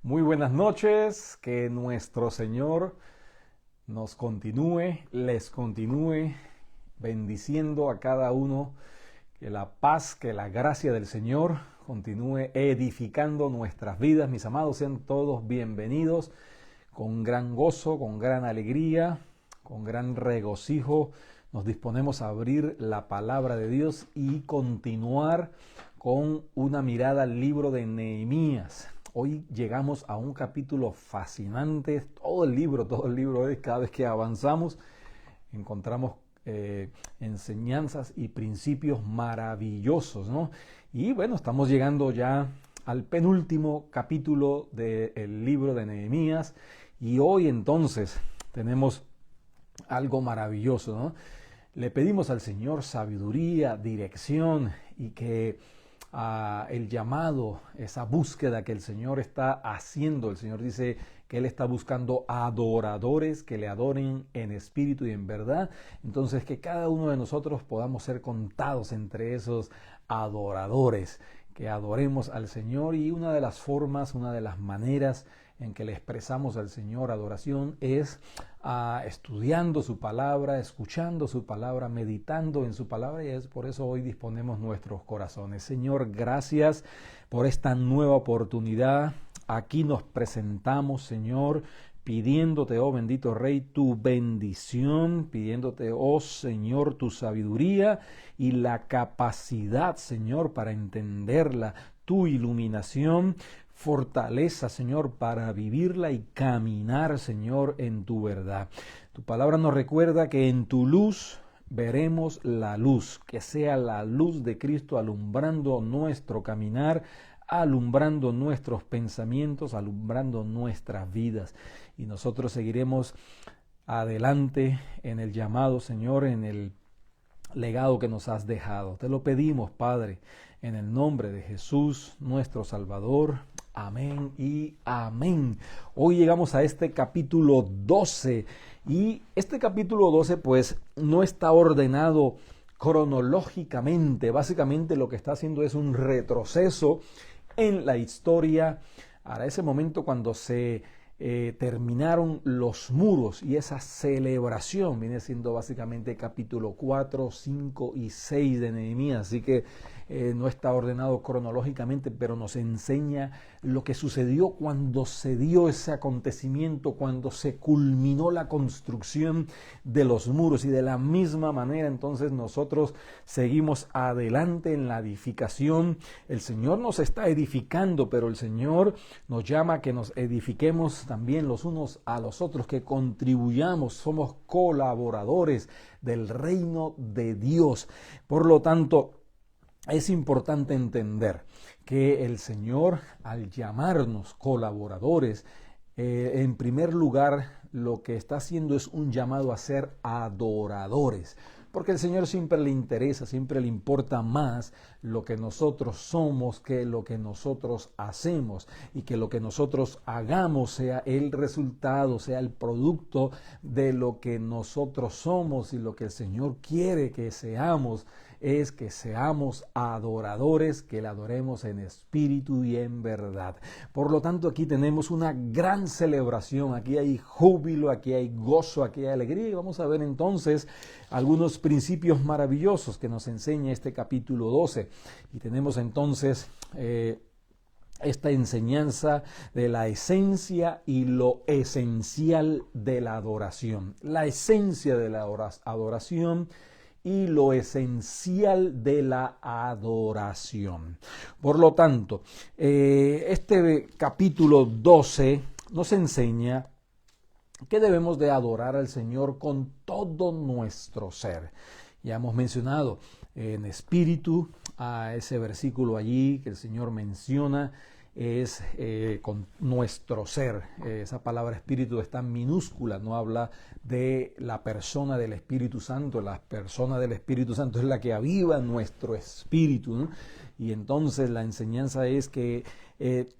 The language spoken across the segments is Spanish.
Muy buenas noches, que nuestro Señor les continúe bendiciendo a cada uno, que la paz, que la gracia del Señor continúe edificando nuestras vidas. Mis amados, sean todos bienvenidos con gran gozo, con gran alegría, con gran regocijo. Nos disponemos a abrir la palabra de Dios y continuar con una mirada al libro de Nehemías. Hoy llegamos a un capítulo fascinante. Todo el libro, cada vez que avanzamos, encontramos enseñanzas y principios maravillosos, ¿no? Y bueno, estamos llegando ya al penúltimo capítulo del libro de Nehemías. Y hoy entonces tenemos algo maravilloso, ¿no? Le pedimos al Señor sabiduría, dirección y que el llamado, esa búsqueda que el Señor está haciendo. El Señor dice que Él está buscando adoradores que le adoren en espíritu y en verdad. Entonces, que cada uno de nosotros podamos ser contados entre esos adoradores, que adoremos al Señor. Y una de las formas, una de las maneras en que le expresamos al Señor adoración es estudiando su palabra, escuchando su palabra, meditando en su palabra, y es por eso hoy disponemos nuestros corazones. Señor, gracias por esta nueva oportunidad. Aquí nos presentamos, Señor, pidiéndote, oh bendito Rey, tu bendición, pidiéndote, oh Señor, tu sabiduría y la capacidad, Señor, para entenderla, tu iluminación, fortaleza, Señor, para vivirla y caminar, Señor, en tu verdad. Tu palabra nos recuerda que en tu luz veremos la luz, que sea la luz de Cristo alumbrando nuestro caminar, alumbrando nuestros pensamientos, alumbrando nuestras vidas. Y nosotros seguiremos adelante en el llamado, Señor, en el legado que nos has dejado. Te lo pedimos, Padre, en el nombre de Jesús, nuestro Salvador. Amén y amén. Hoy llegamos a este capítulo 12 y este capítulo 12 pues no está ordenado cronológicamente. Básicamente lo que está haciendo es un retroceso en la historia a ese momento cuando se terminaron los muros, y esa celebración viene siendo básicamente capítulo 4, 5 y 6 de Nehemías. Así que no está ordenado cronológicamente, pero nos enseña lo que sucedió cuando se dio ese acontecimiento, cuando se culminó la construcción de los muros. Y de la misma manera entonces nosotros seguimos adelante en la edificación. El Señor nos está edificando, pero el Señor nos llama a que nos edifiquemos también los unos a los otros, que contribuyamos, somos colaboradores del reino de Dios. Por lo tanto, es importante entender que el Señor, al llamarnos colaboradores, en primer lugar, lo que está haciendo es un llamado a ser adoradores. Porque el Señor siempre le interesa, siempre le importa más lo que nosotros somos que lo que nosotros hacemos, y que lo que nosotros hagamos sea el resultado, sea el producto de lo que nosotros somos. Y lo que el Señor quiere que seamos es que seamos adoradores, que le adoremos en espíritu y en verdad. Por lo tanto, aquí tenemos una gran celebración, aquí hay júbilo, aquí hay gozo, aquí hay alegría. Y vamos a ver entonces algunos principios maravillosos que nos enseña este capítulo 12. Y tenemos entonces esta enseñanza de la esencia y lo esencial de la adoración. La esencia de la adoración y lo esencial de la adoración. Por lo tanto, este capítulo 12 nos enseña que debemos de adorar al Señor con todo nuestro ser. Ya hemos mencionado en espíritu a ese versículo allí que el Señor menciona, es con nuestro ser. Esa palabra espíritu está en minúscula, no habla de la persona del Espíritu Santo. La persona del Espíritu Santo es la que aviva nuestro espíritu, ¿no? Y entonces la enseñanza es que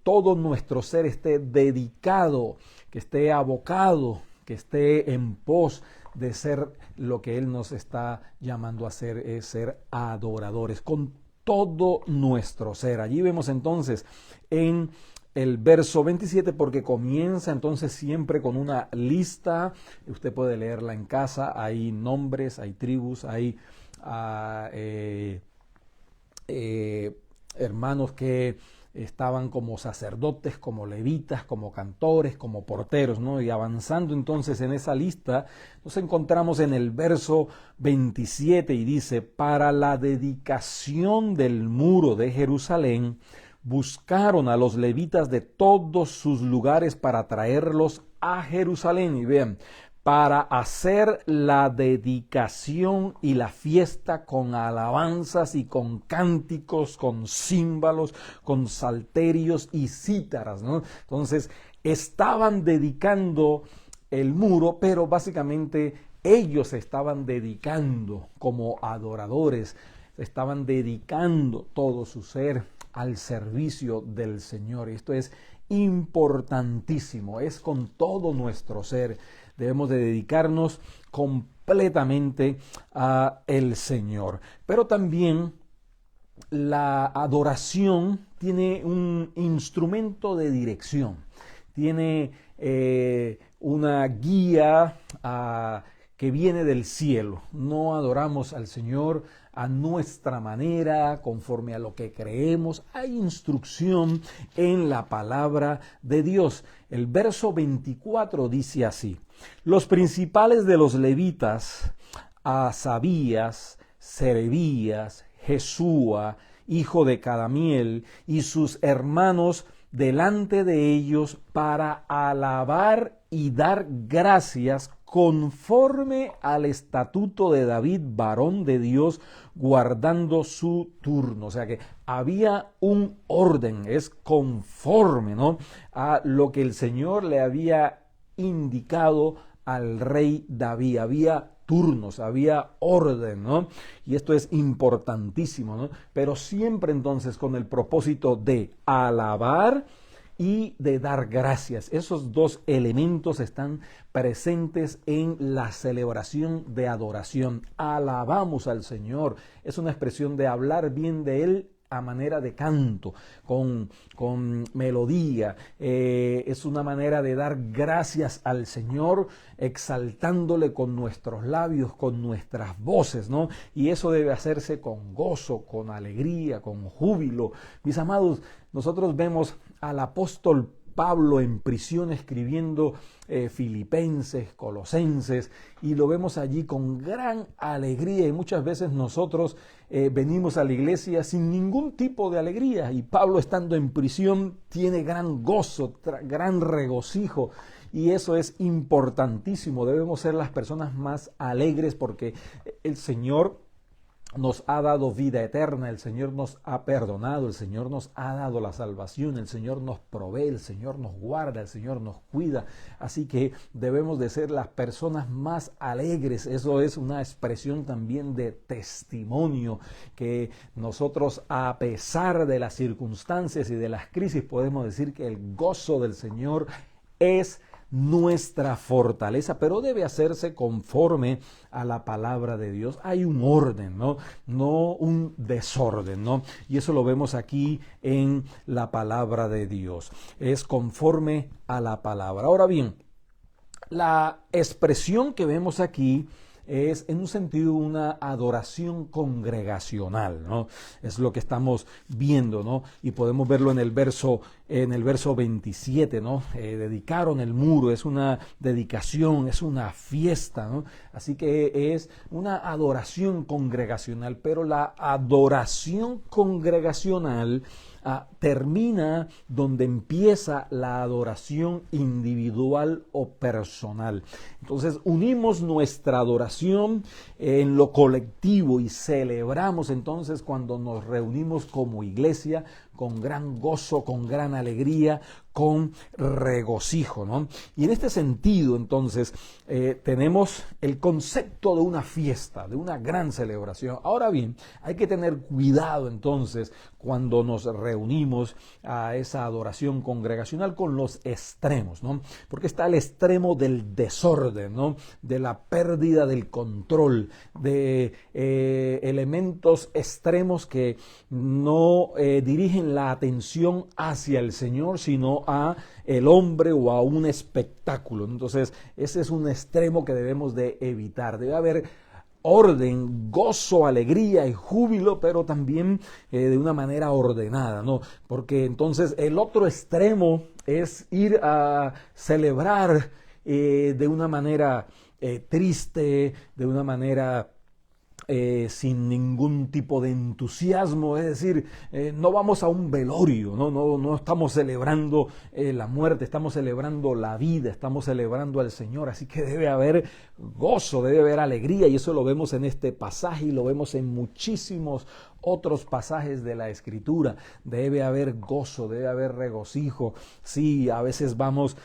todo nuestro ser esté dedicado, que esté abocado, que esté en pos de ser lo que Él nos está llamando a hacer, es ser adoradores con todo nuestro ser. Allí vemos entonces en el verso 27 porque comienza entonces siempre con una lista. Usted puede leerla en casa. Hay nombres, hay tribus, hay hermanos que estaban como sacerdotes, como levitas, como cantores, como porteros, ¿no? Y avanzando entonces en esa lista, nos encontramos en el verso 27 y dice: para la dedicación del muro de Jerusalén, buscaron a los levitas de todos sus lugares para traerlos a Jerusalén. Y vean, para hacer la dedicación y la fiesta con alabanzas y con cánticos, con címbalos, con salterios y cítaras, ¿no? Entonces, estaban dedicando el muro, pero básicamente ellos se estaban dedicando como adoradores, estaban dedicando todo su ser al servicio del Señor. Esto es importantísimo, es con todo nuestro ser. Debemos de dedicarnos completamente a el Señor. Pero también la adoración tiene un instrumento de dirección, tiene una guía que viene del cielo. No adoramos al Señor a nuestra manera, conforme a lo que creemos. Hay instrucción en la palabra de Dios. El verso 24 dice así: los principales de los levitas, Asabías, Serebías, Jesúa, hijo de Cadmiel, y sus hermanos delante de ellos para alabar y dar gracias conforme al estatuto de David, varón de Dios, guardando su turno. O sea que había un orden, es conforme, ¿no?, a lo que el Señor le había indicado al rey David. Había turnos, había orden, ¿no? Y esto es importantísimo, ¿no? Pero siempre entonces con el propósito de alabar y de dar gracias. Esos dos elementos están presentes en la celebración de adoración. Alabamos al Señor. Es una expresión de hablar bien de Él a manera de canto, con melodía. Es una manera de dar gracias al Señor, exaltándole con nuestros labios, con nuestras voces, ¿no? Y eso debe hacerse con gozo, con alegría, con júbilo. Mis amados, nosotros vemos al apóstol Pablo en prisión escribiendo Filipenses, Colosenses, y lo vemos allí con gran alegría. Y muchas veces nosotros venimos a la iglesia sin ningún tipo de alegría, y Pablo, estando en prisión, tiene gran gozo, gran regocijo. Y eso es importantísimo. Debemos ser las personas más alegres, porque el Señor nos ha dado vida eterna, el Señor nos ha perdonado, el Señor nos ha dado la salvación, el Señor nos provee, el Señor nos guarda, el Señor nos cuida. Así que debemos de ser las personas más alegres. Eso es una expresión también de testimonio, que nosotros, a pesar de las circunstancias y de las crisis, podemos decir que el gozo del Señor es nuestra fortaleza, pero debe hacerse conforme a la palabra de Dios. Hay un orden, no un desorden, ¿no? Y eso lo vemos aquí en la palabra de Dios. Es conforme a la palabra. Ahora bien, la expresión que vemos aquí es, en un sentido, una adoración congregacional, ¿no? Es lo que estamos viendo, ¿no? Y podemos verlo en el verso 27, ¿no? Dedicaron el muro, es una dedicación, es una fiesta, ¿no? Así que es una adoración congregacional, pero la adoración congregacional termina donde empieza la adoración individual o personal. Entonces unimos nuestra adoración en lo colectivo y celebramos entonces cuando nos reunimos como iglesia con gran gozo, con gran alegría, con regocijo, ¿no? Y en este sentido, entonces, tenemos el concepto de una fiesta, de una gran celebración. Ahora bien, hay que tener cuidado, entonces, cuando nos reunimos a esa adoración congregacional, con los extremos, ¿no? Porque está el extremo del desorden, ¿no? De la pérdida del control, de elementos extremos que no dirigen dirigen la atención hacia el Señor, sino a el hombre o a un espectáculo. Entonces, ese es un extremo que debemos de evitar. Debe haber orden, gozo, alegría y júbilo, pero también de una manera ordenada, ¿no? Porque entonces el otro extremo es ir a celebrar de una manera triste, de una manera sin ningún tipo de entusiasmo, es decir, no vamos a un velorio, no estamos celebrando la muerte, estamos celebrando la vida, estamos celebrando al Señor, así que debe haber gozo, debe haber alegría, y eso lo vemos en este pasaje y lo vemos en muchísimos otros pasajes de la Escritura. Debe haber gozo, debe haber regocijo. Sí, a veces vamos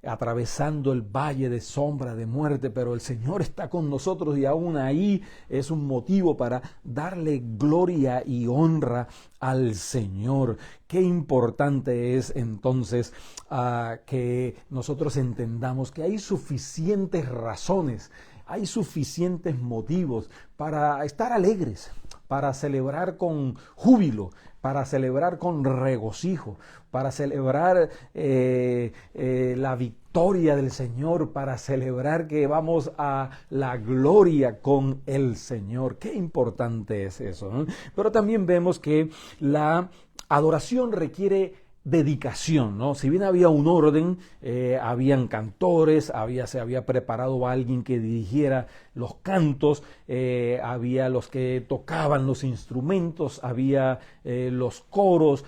atravesando el valle de sombra de muerte, pero el Señor está con nosotros y aún ahí es un motivo para darle gloria y honra al Señor. Qué importante es entonces que nosotros entendamos que hay suficientes razones, hay suficientes motivos para estar alegres, para celebrar con júbilo, para celebrar con regocijo, para celebrar la victoria del Señor, para celebrar que vamos a la gloria con el Señor. Qué importante es eso, ¿no? Pero también vemos que la adoración requiere dedicación, ¿no? Si bien había un orden, habían cantores, se había preparado a alguien que dirigiera los cantos, había los que tocaban los instrumentos, había los coros,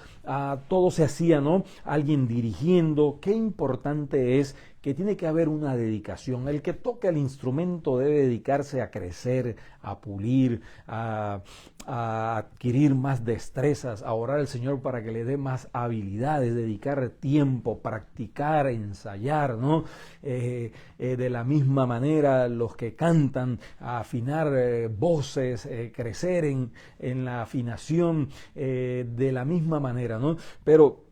todo se hacía, ¿no? Alguien dirigiendo. Qué importante es que tiene que haber una dedicación. El que toca el instrumento debe dedicarse a crecer, a pulir, a adquirir más destrezas, a orar al Señor para que le dé más habilidades, dedicar tiempo, practicar, ensayar, ¿no? De la misma manera, los que cantan, a afinar voces, crecer en la afinación, de la misma manera, ¿no? Pero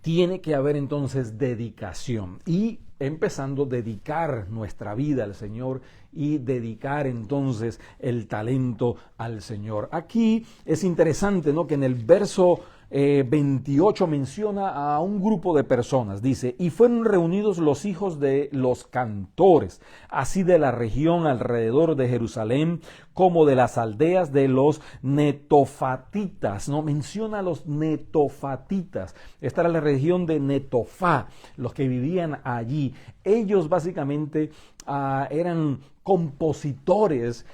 tiene que haber entonces dedicación, y empezando a dedicar nuestra vida al Señor y dedicar entonces el talento al Señor. Aquí es interesante, ¿no?, que en el verso 28 menciona a un grupo de personas. Dice: y fueron reunidos los hijos de los cantores, así de la región alrededor de Jerusalén como de las aldeas de los netofatitas, ¿no? Menciona a los netofatitas. Esta era la región de Netofá, los que vivían allí. Ellos básicamente eran compositores,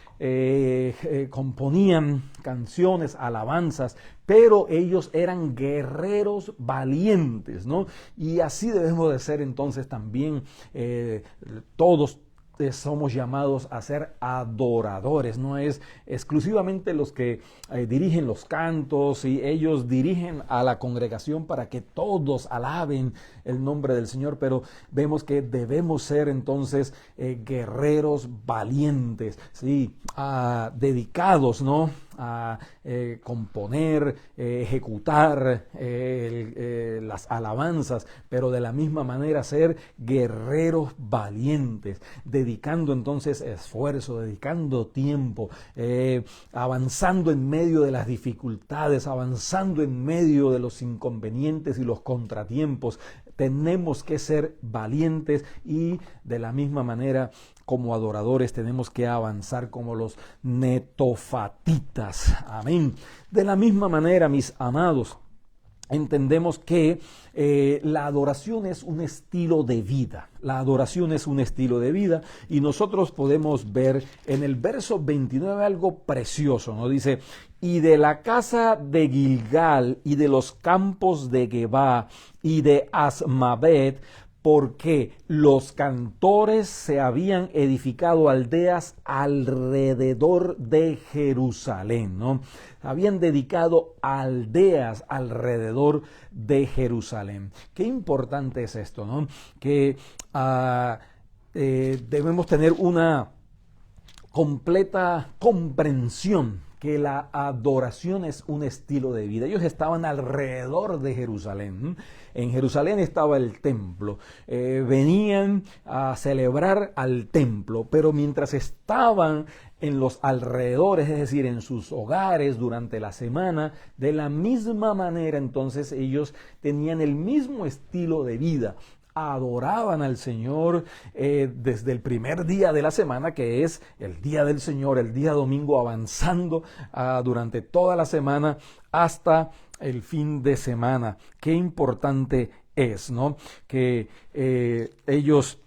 componían canciones, alabanzas, pero ellos eran guerreros valientes, ¿no? Y así debemos de ser entonces también todos. Somos llamados a ser adoradores, no es exclusivamente los que dirigen los cantos, y ellos dirigen a la congregación para que todos alaben el nombre del Señor, pero vemos que debemos ser entonces guerreros valientes, ¿sí? Dedicados, ¿no?, a componer, ejecutar las alabanzas, pero de la misma manera ser guerreros valientes, dedicando entonces esfuerzo, dedicando tiempo, avanzando en medio de las dificultades, avanzando en medio de los inconvenientes y los contratiempos. Tenemos que ser valientes, y de la misma manera como adoradores tenemos que avanzar como los netofatitas. Amén. De la misma manera, mis amados, entendemos que la adoración es un estilo de vida. La adoración es un estilo de vida, y nosotros podemos ver en el verso 29 algo precioso, ¿no? Dice: y de la casa de Gilgal y de los campos de Gebá y de Asmavet, porque los cantores se habían edificado aldeas alrededor de Jerusalén, ¿no? Habían dedicado aldeas alrededor de Jerusalén. Qué importante es esto, ¿no? Que debemos tener una completa comprensión que la adoración es un estilo de vida. Ellos estaban alrededor de Jerusalén. En Jerusalén estaba el templo. Venían a celebrar al templo, pero mientras estaban en los alrededores, es decir, en sus hogares durante la semana, de la misma manera entonces ellos tenían el mismo estilo de vida. Adoraban al Señor desde el primer día de la semana, que es el día del Señor, el día domingo, avanzando durante toda la semana hasta el fin de semana. Qué importante es, ¿no? Que ellos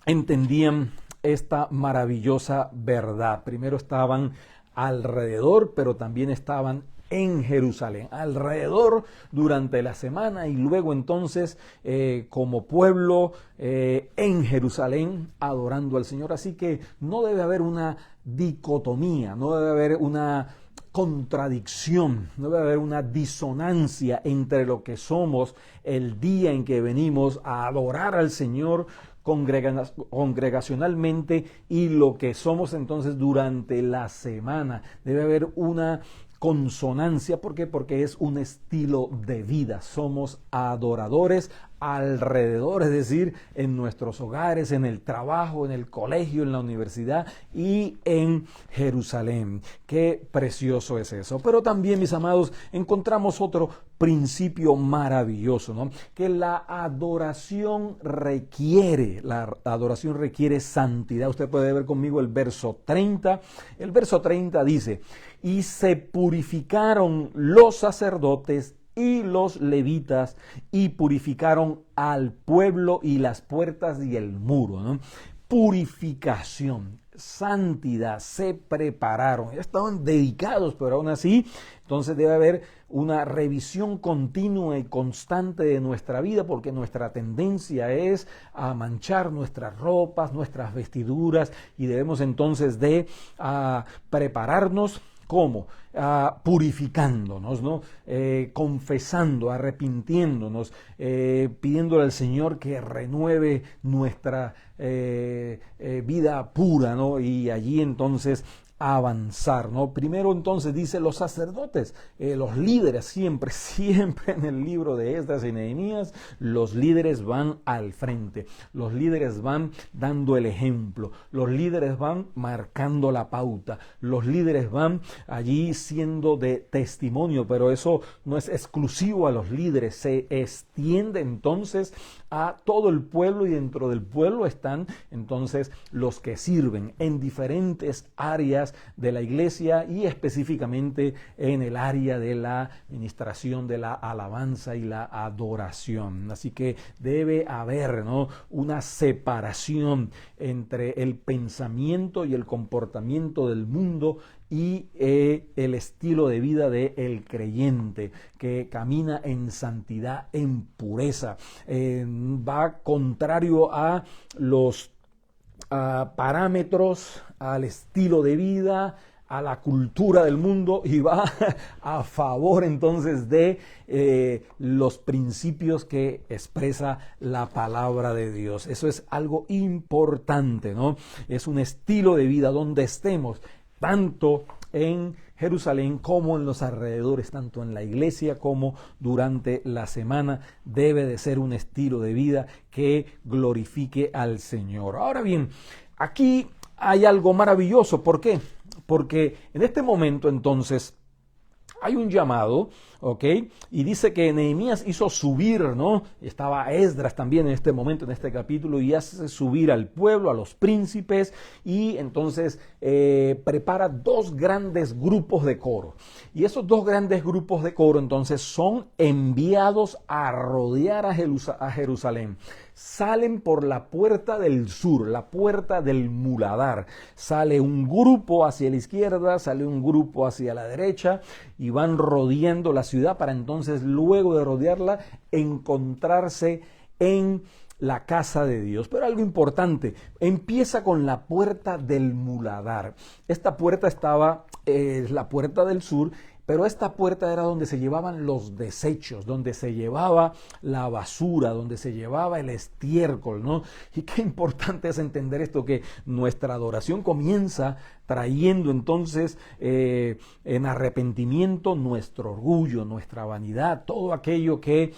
entendían esta maravillosa verdad. Primero estaban alrededor, pero también estaban en Jerusalén, alrededor durante la semana y luego entonces como pueblo en Jerusalén adorando al Señor. Así que no debe haber una dicotomía, no debe haber una contradicción, no debe haber una disonancia entre lo que somos el día en que venimos a adorar al Señor congregacionalmente y lo que somos entonces durante la semana. Debe haber una consonancia. ¿Por qué? Porque es un estilo de vida. Somos adoradores alrededor, es decir, en nuestros hogares, en el trabajo, en el colegio, en la universidad y en Jerusalén. Qué precioso es eso. Pero también, mis amados, encontramos otro principio maravilloso, ¿no? Que la adoración requiere santidad. Usted puede ver conmigo el verso 30. El verso 30 dice: y se purificaron los sacerdotes y los levitas y purificaron al pueblo y las puertas y el muro, ¿no? Purificación, santidad, se prepararon, ya estaban dedicados, pero aún así, entonces debe haber una revisión continua y constante de nuestra vida, porque nuestra tendencia es a manchar nuestras ropas, nuestras vestiduras, y debemos entonces de prepararnos. ¿Cómo? Purificándonos, ¿no? Confesando, arrepintiéndonos, pidiéndole al Señor que renueve nuestra vida pura, ¿no? Y allí entonces avanzar, ¿no? Primero entonces dice los sacerdotes, los líderes, siempre en el libro de Esdras y Nehemías, los líderes van al frente, los líderes van dando el ejemplo, los líderes van marcando la pauta, los líderes van allí siendo de testimonio, pero eso no es exclusivo a los líderes, se extiende entonces a todo el pueblo, y dentro del pueblo están entonces los que sirven en diferentes áreas de la iglesia y específicamente en el área de la ministración, de la alabanza y la adoración. Así que debe haber, ¿no?, una separación entre el pensamiento y el comportamiento del mundo y el estilo de vida del creyente que camina en santidad, en pureza. Va contrario a los parámetros, al estilo de vida, a la cultura del mundo, y va a favor entonces de los principios que expresa la palabra de Dios. Eso es algo importante, ¿no? Es un estilo de vida donde estemos, tanto en Jerusalén como en los alrededores, tanto en la iglesia como durante la semana. Debe de ser un estilo de vida que glorifique al Señor. Ahora bien, aquí hay algo maravilloso. ¿Por qué? Porque en este momento entonces hay un llamado, ¿ok? Y dice que Nehemías hizo subir, ¿no? Estaba Esdras también en este momento, en este capítulo, y hace subir al pueblo, a los príncipes, y entonces prepara dos grandes grupos de coro. Y esos dos grandes grupos de coro entonces son enviados a rodear a Jerusalén. Salen por la puerta del sur, la puerta del muladar. Sale un grupo hacia la izquierda, sale un grupo hacia la derecha, y van rodeando la ciudad para entonces, luego de rodearla, encontrarse en la casa de Dios. Pero algo importante, empieza con la puerta del muladar. Esta puerta estaba, la puerta del sur, pero esta puerta era donde se llevaban los desechos, donde se llevaba la basura, donde se llevaba el estiércol, ¿no? Y qué importante es entender esto, que nuestra adoración comienza trayendo entonces en arrepentimiento nuestro orgullo, nuestra vanidad, todo aquello que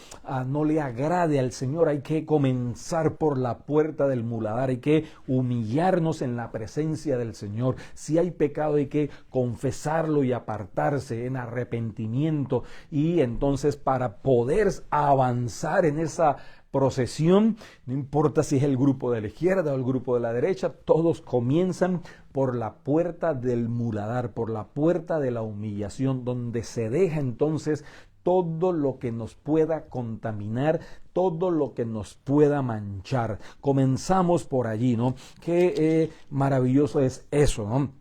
no le agrade al Señor. Hay que comenzar por la puerta del muladar, hay que humillarnos en la presencia del Señor. Si hay pecado hay que confesarlo y apartarse en arrepentimiento, y entonces para poder avanzar en esa procesión, no importa si es el grupo de la izquierda o el grupo de la derecha, todos comienzan por la puerta del muladar, por la puerta de la humillación, donde se deja entonces todo lo que nos pueda contaminar, todo lo que nos pueda manchar. Comenzamos por allí, ¿no? Qué maravilloso es eso, ¿no?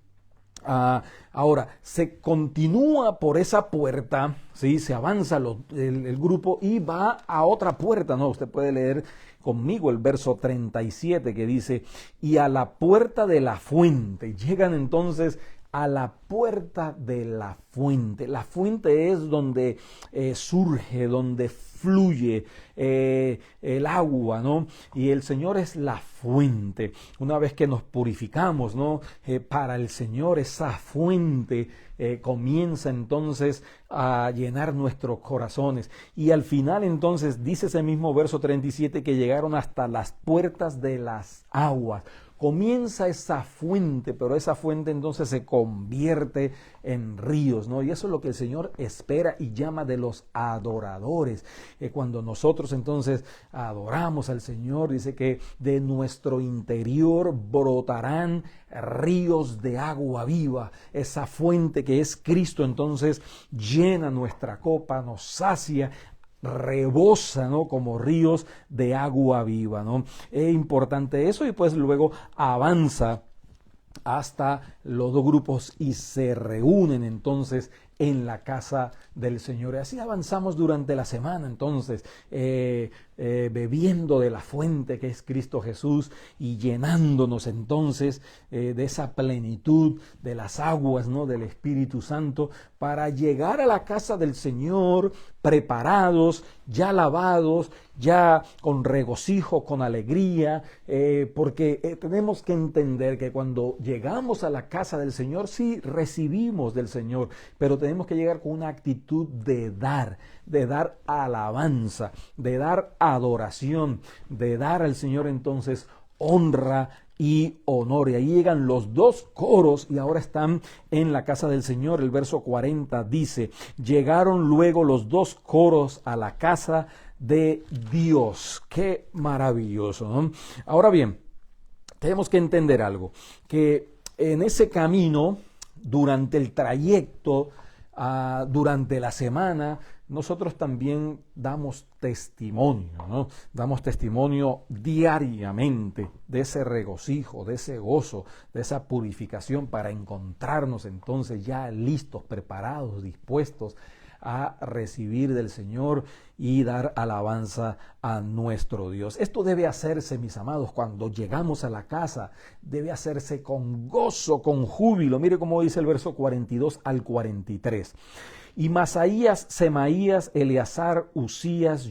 Ahora, se continúa por esa puerta, ¿sí? Se avanza el grupo y va a otra puerta, ¿no? Usted puede leer conmigo el verso 37 que dice, y a la puerta de la fuente. Llegan entonces a la puerta de la fuente. La fuente es donde surge, donde fluye el agua, ¿no? Y el Señor es la fuente. Una vez que nos purificamos, ¿no? Para el Señor esa fuente comienza entonces a llenar nuestros corazones. Y al final entonces dice ese mismo verso 37 que llegaron hasta las puertas de las aguas. Comienza esa fuente, pero esa fuente entonces se convierte en ríos, ¿no? Y eso es lo que el Señor espera y llama de los adoradores. Cuando nosotros entonces adoramos al Señor, dice que de nuestro interior brotarán ríos de agua viva. Esa fuente que es Cristo entonces llena nuestra copa, nos sacia, rebosa, ¿no? Como ríos de agua viva, ¿no? Es importante eso, y pues luego avanza hasta los dos grupos y se reúnen entonces en la casa del Señor. Y así avanzamos durante la semana entonces, bebiendo de la fuente que es Cristo Jesús y llenándonos entonces de esa plenitud de las aguas, ¿no? Del Espíritu Santo, para llegar a la casa del Señor preparados, ya lavados, ya con regocijo, con alegría, porque tenemos que entender que cuando llegamos a la casa del Señor, sí recibimos del Señor, pero tenemos que llegar con una actitud de dar alabanza, de dar adoración, de dar al Señor entonces honra y honor. Y ahí llegan los dos coros y ahora están en la casa del Señor. El verso 40 dice, llegaron luego los dos coros a la casa de Dios. Qué maravilloso, ¿no? Ahora bien, tenemos que entender algo, que en ese camino, durante el trayecto, durante la semana, nosotros también damos testimonio, ¿no? Damos testimonio diariamente de ese regocijo, de ese gozo, de esa purificación, para encontrarnos entonces ya listos, preparados, dispuestos a recibir del Señor y dar alabanza a nuestro Dios. Esto debe hacerse, mis amados, cuando llegamos a la casa, debe hacerse con gozo, con júbilo. Mire cómo dice el verso 42 al 43. Y Masaías, Semaías, Eleazar, Usías,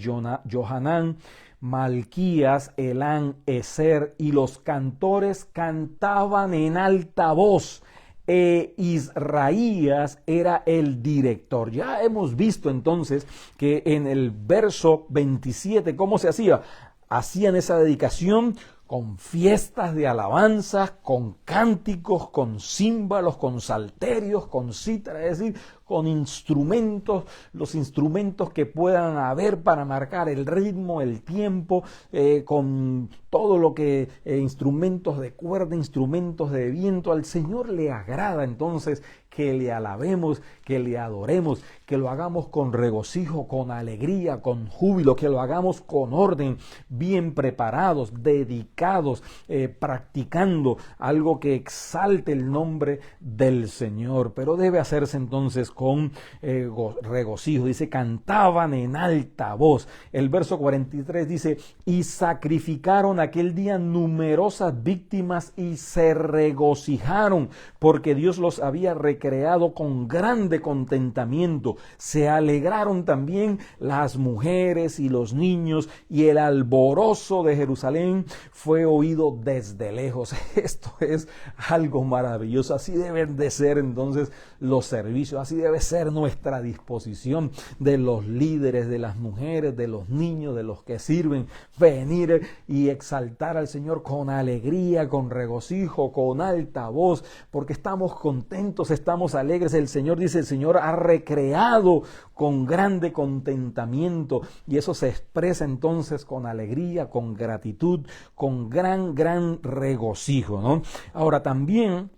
Johanán, Malquías, Elán, Ezer y los cantores cantaban en alta voz. Israías era el director. Ya hemos visto entonces que en el verso 27, ¿cómo se hacía? Hacían esa dedicación con fiestas de alabanza, con cánticos, con címbalos, con salterios, con cítara, es decir, con instrumentos, los instrumentos que puedan haber para marcar el ritmo, el tiempo, con todo lo que, instrumentos de cuerda, instrumentos de viento. Al Señor le agrada entonces que le alabemos, que le adoremos, que lo hagamos con regocijo, con alegría, con júbilo, que lo hagamos con orden, bien preparados, dedicados, practicando algo que exalte el nombre del Señor. Pero debe hacerse entonces con regocijo. Dice, cantaban en alta voz. El verso 43 dice, y sacrificaron aquel día numerosas víctimas y se regocijaron, porque Dios los había recreado con grande contentamiento. Se alegraron también las mujeres y los niños, y el alborozo de Jerusalén fue oído desde lejos. Esto es algo maravilloso. Así deben de ser entonces los servicios, así debe ser nuestra disposición de los líderes, de las mujeres, de los niños, de los que sirven, venir y exaltar al Señor con alegría, con regocijo, con alta voz, porque estamos contentos, estamos alegres. El Señor dice, el Señor ha recreado con grande contentamiento, y eso se expresa entonces con alegría, con gratitud, con gran regocijo, ¿no? Ahora también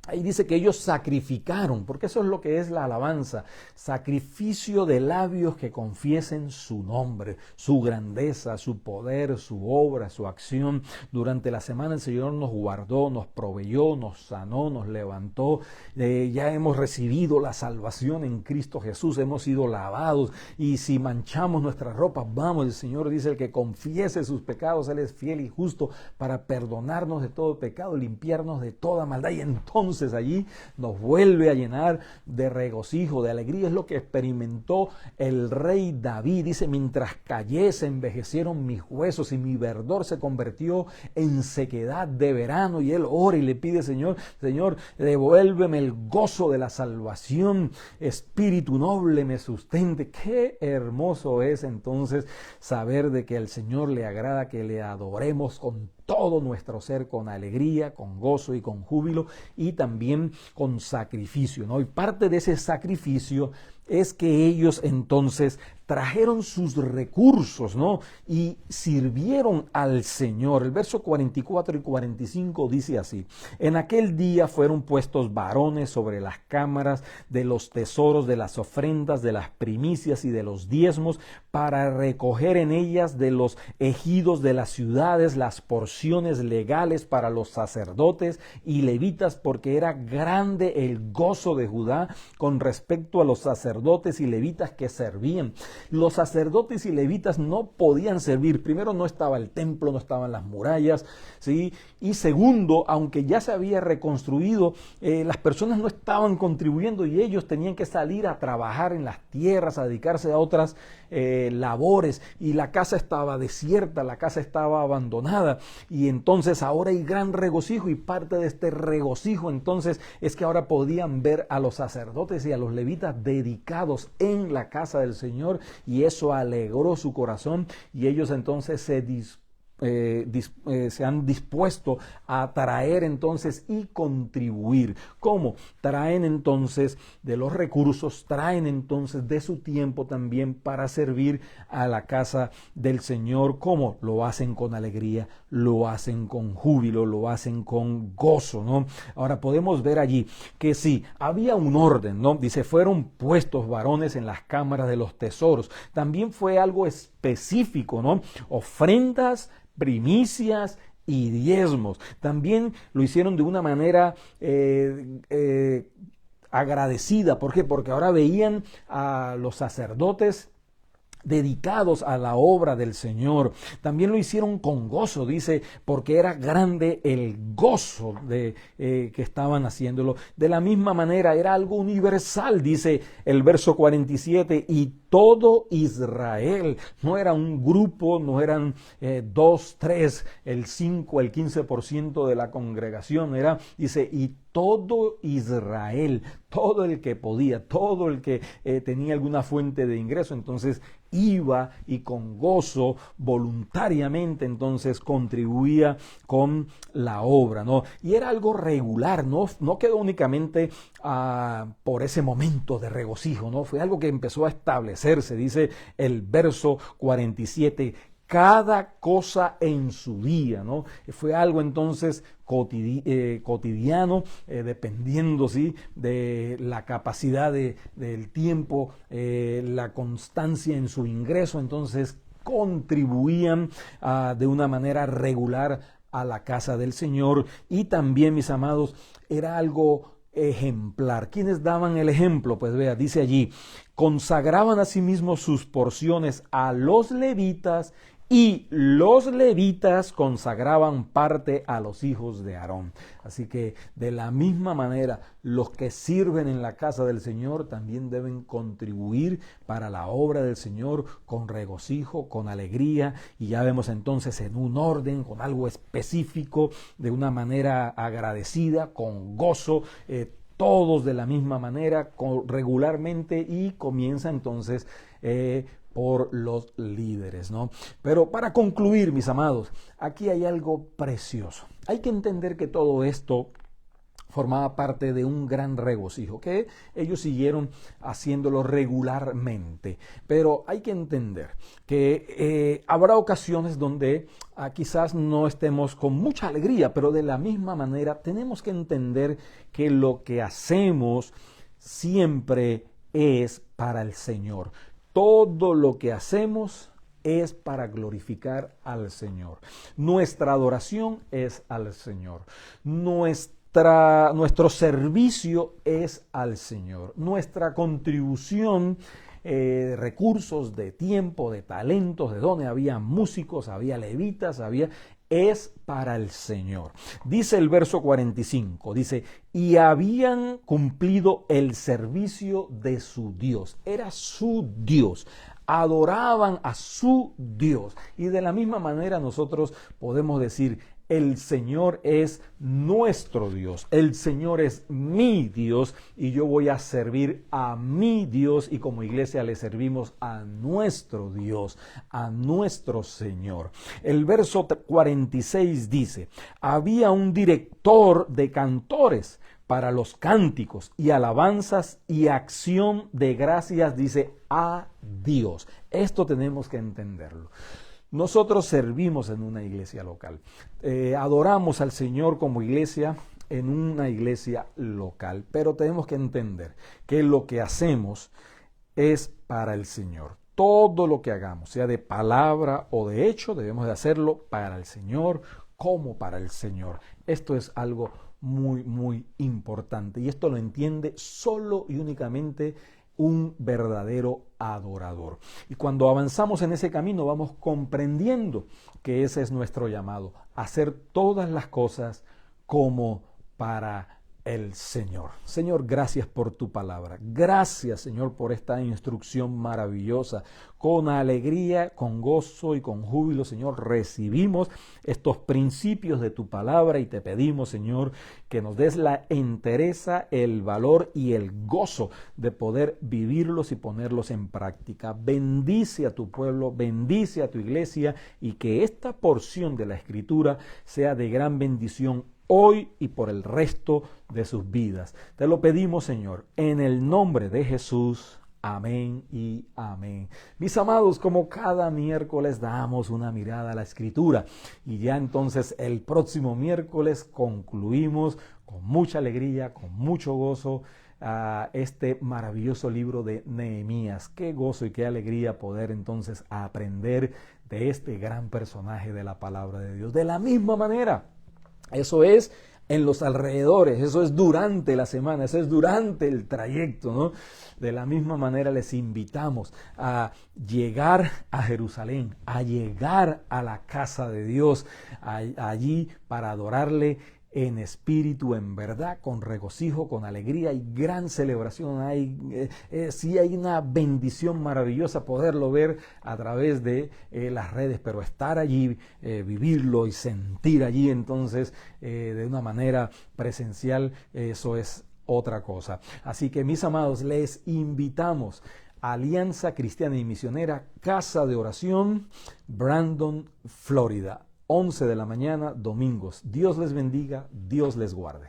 ahí dice que ellos sacrificaron, porque eso es lo que es la alabanza, sacrificio de labios que confiesen su nombre, su grandeza, su poder, su obra, su acción. Durante la semana el Señor nos guardó, nos proveyó, nos sanó, nos levantó. Ya hemos recibido la salvación en Cristo Jesús, hemos sido lavados, y si manchamos nuestras ropas, vamos, el Señor dice, el que confiese sus pecados, Él es fiel y justo para perdonarnos de todo pecado, limpiarnos de toda maldad, y entonces allí nos vuelve a llenar de regocijo, de alegría. Es lo que experimentó el rey David. Dice, mientras callé se envejecieron mis huesos y mi verdor se convirtió en sequedad de verano. Y él ora y le pide, Señor, devuélveme el gozo de la salvación, espíritu noble me sustente. Qué hermoso es entonces saber de que al Señor le agrada que le adoremos con todo nuestro ser, con alegría, con gozo y con júbilo, y también con sacrificio, ¿no? Y parte de ese sacrificio es que ellos entonces trajeron sus recursos, ¿no? Y sirvieron al Señor. El verso 44 y 45 dice así: en aquel día fueron puestos varones sobre las cámaras de los tesoros, de las ofrendas, de las primicias y de los diezmos, para recoger en ellas de los ejidos de las ciudades las porciones legales para los sacerdotes y levitas, porque era grande el gozo de Judá con respecto a los sacerdotes y levitas que servían. Los sacerdotes y levitas no podían servir. Primero, no estaba el templo, no estaban las murallas, ¿sí? Y segundo, aunque ya se había reconstruido, las personas no estaban contribuyendo, y ellos tenían que salir a trabajar en las tierras, a dedicarse a otras labores, y la casa estaba desierta, la casa estaba abandonada, y entonces ahora hay gran regocijo, y parte de este regocijo entonces es que ahora podían ver a los sacerdotes y a los levitas dedicados en la casa del Señor, y eso alegró su corazón, y ellos entonces se han dispuesto a traer entonces y contribuir. ¿Cómo? Traen entonces de los recursos, traen entonces de su tiempo también para servir a la casa del Señor. ¿Cómo? Lo hacen con alegría, lo hacen con júbilo, lo hacen con gozo, ¿no? Ahora podemos ver allí que sí, había un orden, ¿no? Dice, fueron puestos varones en las cámaras de los tesoros. También fue algo específico, ¿no? Ofrendas, primicias y diezmos. También lo hicieron de una manera agradecida. ¿Por qué? Porque ahora veían a los sacerdotes dedicados a la obra del Señor. También lo hicieron con gozo, dice, porque era grande el gozo de que estaban haciéndolo. De la misma manera, era algo universal, dice el verso 47, y todo Israel, no era un grupo, no eran 2, 3, el 5, el 15% de la congregación, dice, y todo Israel, todo el que podía, todo el que tenía alguna fuente de ingreso, entonces iba y con gozo, voluntariamente, entonces contribuía con la obra, ¿no? Y era algo regular, no quedó únicamente por ese momento de regocijo, ¿no? Fue algo que empezó a establecerse, dice el verso 47, cada cosa en su día, ¿no? Fue algo entonces cotidiano, dependiendo, ¿sí?, de la capacidad del tiempo, la constancia en su ingreso. Entonces contribuían de una manera regular a la casa del Señor. Y también, mis amados, era algo ejemplar. ¿Quiénes daban el ejemplo? Pues vea, dice allí, consagraban a sí mismos sus porciones a los levitas y los levitas consagraban parte a los hijos de Aarón. Así que de la misma manera, los que sirven en la casa del Señor también deben contribuir para la obra del Señor con regocijo, con alegría, y ya vemos entonces en un orden, con algo específico, de una manera agradecida, con gozo, todos de la misma manera, regularmente, y comienza entonces por los líderes, ¿no? Pero para concluir, mis amados, aquí hay algo precioso. Hay que entender que todo esto formaba parte de un gran regocijo, que ellos siguieron haciéndolo regularmente. Pero hay que entender que habrá ocasiones donde quizás no estemos con mucha alegría, pero de la misma manera tenemos que entender que lo que hacemos siempre es para el Señor. Todo lo que hacemos es para glorificar al Señor. Nuestra adoración es al Señor. Nuestro servicio es al Señor. Nuestra contribución, recursos de tiempo, de talentos, de dones, había músicos, había levitas, es para el Señor. Dice el verso 45, dice, y habían cumplido el servicio de su Dios. Era su Dios. Adoraban a su Dios. Y de la misma manera nosotros podemos decir, el Señor es nuestro Dios, el Señor es mi Dios, y yo voy a servir a mi Dios, y como iglesia le servimos a nuestro Dios, a nuestro Señor. El verso 46 dice, había un director de cantores para los cánticos y alabanzas y acción de gracias, dice, a Dios. Esto tenemos que entenderlo. Nosotros servimos en una iglesia local, adoramos al Señor como iglesia en una iglesia local, pero tenemos que entender que lo que hacemos es para el Señor. Todo lo que hagamos, sea de palabra o de hecho, debemos de hacerlo para el Señor, como para el Señor. Esto es algo muy, muy importante, y esto lo entiende solo y únicamente un verdadero adorador. Y cuando avanzamos en ese camino vamos comprendiendo que ese es nuestro llamado, hacer todas las cosas como para el Señor. Señor, gracias por tu palabra. Gracias, Señor, por esta instrucción maravillosa. Con alegría, con gozo y con júbilo, Señor, recibimos estos principios de tu palabra y te pedimos, Señor, que nos des la entereza, el valor y el gozo de poder vivirlos y ponerlos en práctica. Bendice a tu pueblo, bendice a tu iglesia, y que esta porción de la Escritura sea de gran bendición hoy y por el resto de sus vidas. Te lo pedimos, Señor, en el nombre de Jesús. Amén y amén. Mis amados, como cada miércoles damos una mirada a la Escritura, y ya entonces el próximo miércoles concluimos con mucha alegría, con mucho gozo, este maravilloso libro de Nehemías. Qué gozo y qué alegría poder entonces aprender de este gran personaje de la palabra de Dios. De la misma manera, eso es en los alrededores, eso es durante la semana, eso es durante el trayecto, ¿no? De la misma manera les invitamos a llegar a Jerusalén, a llegar a la casa de Dios, allí para adorarle en espíritu, en verdad, con regocijo, con alegría y gran celebración. Sí hay una bendición maravillosa poderlo ver a través de las redes, pero estar allí, vivirlo y sentir allí entonces de una manera presencial, eso es otra cosa. Así que, mis amados, les invitamos a Alianza Cristiana y Misionera, Casa de Oración, Brandon, Florida. 11 de la mañana, domingos. Dios les bendiga, Dios les guarde.